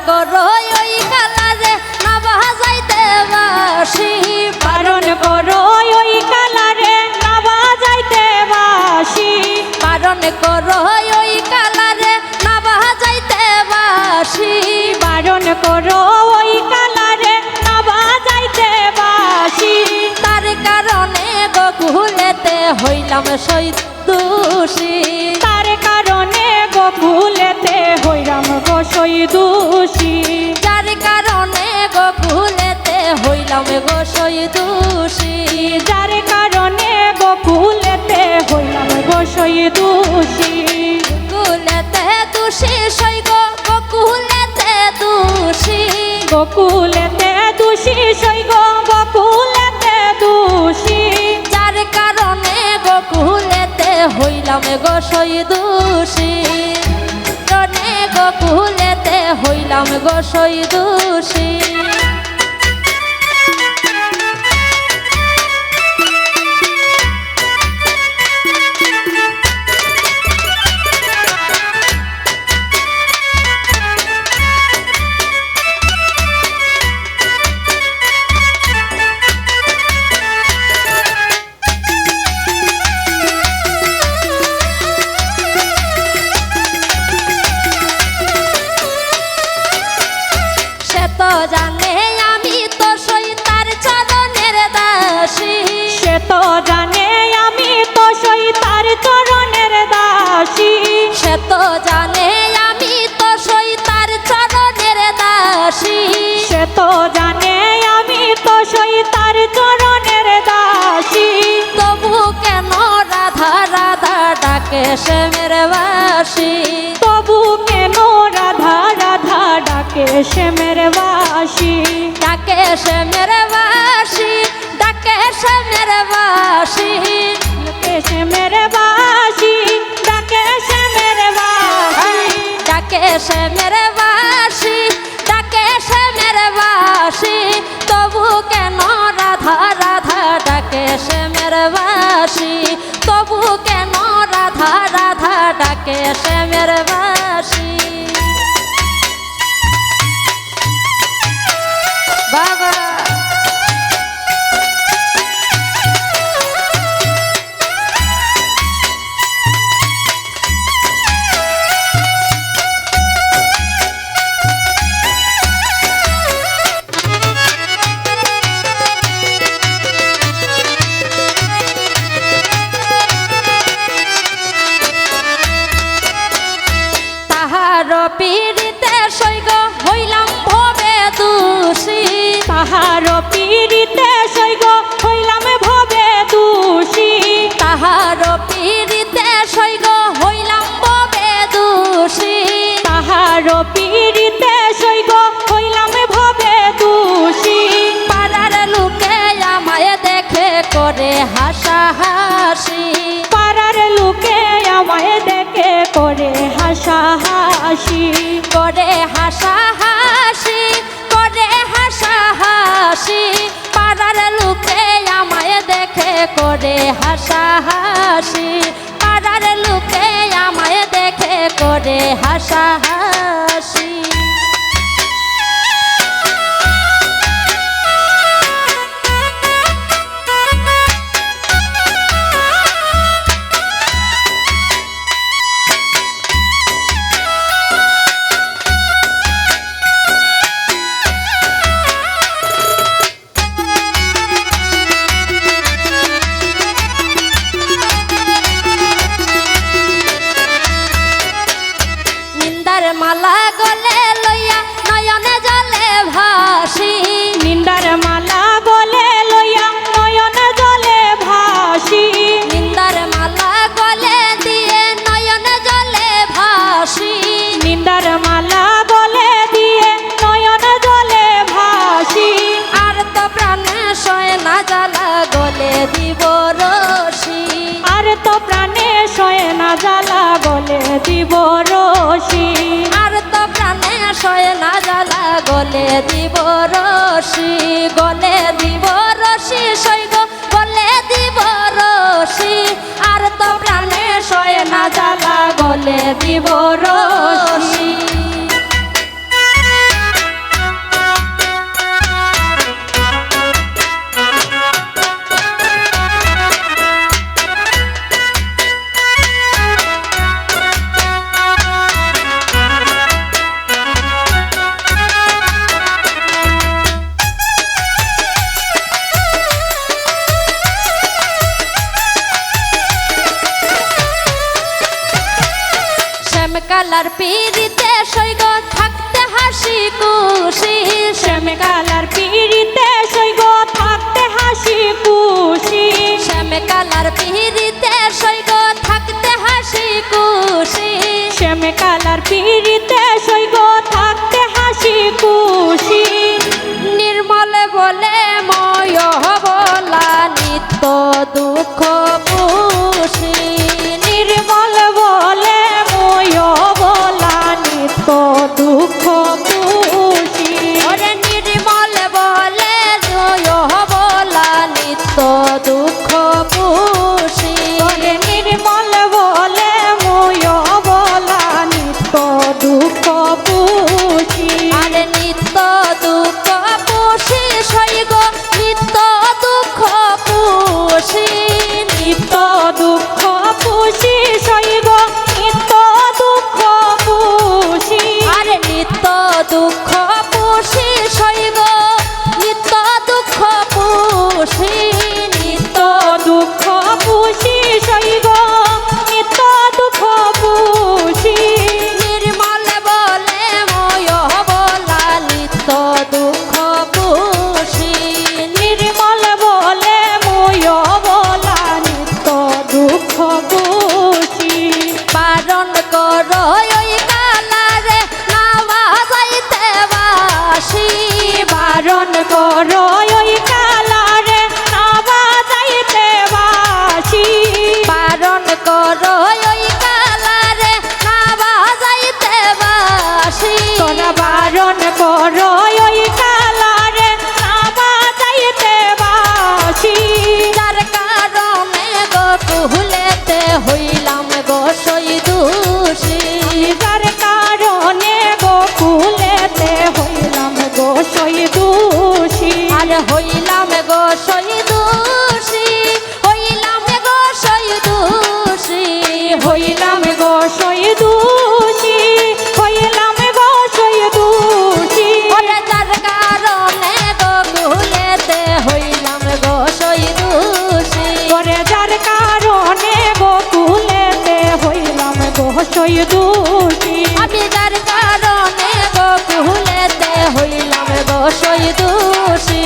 করো ওই কালারে না বাজাইতে বাঁশি, বারণ করো ওই কালারে না বাজাইতে বাঁশি, বারণ করো ওই কালারে না বাজাইতে বাঁশি, বারণ করো ওই কালারে না বাজাইতে বাঁশি। তার কারণে গোকুলেতে হইলাম শহীদ দোষী, তার কারণে গোকুলেতে হইলাম গো শহীদ দোষী, যার কারণে গোকুলেতে হইলাম গো শহীদ দোষী, যার কারণে গোকুলেতে হইলাম গো শহীদ দোষী। গোকুলেতে দোষী সই গো গোকুলেতে দোষী, গোকুলেতে দোষী সই গো গোকুলেতে দোষী, যার কারণে গোকুলেতে হইলাম গো শহীদ দোষী, কারণে গোকুলেতে হইলাম গো শহীদ দোষী। তো জানে আমি তো সই তার চরণের দাসী, সে তো জানে আমি তো সই তার চরণের দাসী, সে তো জানে আমি তো সই তার চরণের দাসী, সে তো জানে আমি তো সই তার চরণের দাসী। তবু কেন রাধা রাধা ডাকে সে মেরে বাসী, তবু কেন রাধা রাধা ডাকে সে মেরে বাসী, ডাকে সে মেরে বাসী, ডাকে সে মেরে বাসী, ডাকে সে মেরে বাসী, ডাকে সে মেরে বাসী, ডাকে সে মেরে বাসী, ডাকে সে মেরে বাসী। তবু কেন রাধা রাধা ডাকে সে মেরে বাসী, তবু কেন রাধা রাধা ডাকে সে মেরে বাসী। বাবা তাহার পীড়িতে সৈগ হইলাম ভবে দোষী, তাহার পীড়িতে সই গো হইলাম ভবে দোষী, তাহার পীড়িতে সৈগ হইলাম ভবে দোষী, তাহার পীড়িতে সই গো হইলাম ভবে দোষী। পাড়ার লোকে আমায় দেখে করে হাসাহাসি, পাড়ার লোকে আমায় দেখে করে হাসাহাসি, করে হাসাহাসি, করে হাসাহাসি। পাড়ার লোকে আমায় দেখে করে হাসাহাসি, পাড়ার লোকে আমায় দেখে করে হাসাহাসি। নিন্দার মালা গলে লইয়া নয়নে জলে ভাসি, নিন্দার মালা গলে লইয়া নয়ন জলে ভাসি, নিন্দার মালা গলে দিয়ে নয়নে জলে ভাসি, নিন্দার মালা গলে দিয়ে নয়ন জলে ভাসি। আর তো প্রাণে সয় না জ্বালা গলে দিব রশি, আর তো প্রাণে সয়ে না জ্বালা গলে দিব রশি, আর তো প্রাণে সয় না জ্বালা গলে দিব রশি, গলে দিব রশি সৈগ গলে দিব রশি। আর তো প্রাণে সয় না জ্বালা গলে দিব রশি। কালার পিরিতে সৈগ থাকতে হাসি খুশি শ্যামে কালার পিড়িতে সৈগ থাকতে হাসি খুশি শ্যামে কালার পিরিতে সৈগ থাকতে হাসি খুশি শ্যামে কালার পিড়িতে সৈগ থাকতে হাসি খুশি নির্মল বলে ময় বলা নিত্য দুঃখ পুষি নির্মল বলে মই বলা নিত্য দুঃখ খুশি ওরে নির্মল বলে জয় বলা নিত্য দুঃখ পুষি ওরে নির্মল বলে মই বলা নিত্য দুঃখ খুশি আরে নিত্য দুঃখ পুষি সৈগ নিত্য দুঃখ পুষি নিত্য দুঃখ খুশি সৈগ নিত্য দুঃখ খুশি আরে নিত্য দুঃখ পুষি সৈগ নিত্য দুঃখ পুষি নিত্য দুঃখ খুশি সৈগ নিত্য দুঃখ খুশি নির্মল বলে ময় বলা নিত্য দুঃখ পুষি নির্মল বলে মই বলা নিত্য দুঃখ খুশি বারণ করো ওই কালারে নামা যাইতে বাসি বারণ করো ওই কালারে নাবা যাইতে বাসি বারণ করো ওই কালারে নামা যাইতে বাসি তোরা বারণ করো ওই কালারে নাবা যাইতে বাসি যার কারণে গো কুহুলেতে হইলাম গো সই দোষী যার কারণে গোকুলেতে হইলাম গো সই দোষী আর হইলাম গো সই দোষী হইলাম গো সই দোষী হইলাম গো সই দোষী হইলাম গো সই দোষী ওরে যার কারণে গো কুহুলেতে হইলাম গো সই দোষী করে যার কারণে গোকুলেতে হইলাম গো সই দোষী আমি যার কারণে গো কুহুলেতে হইলাম গো সই দোষী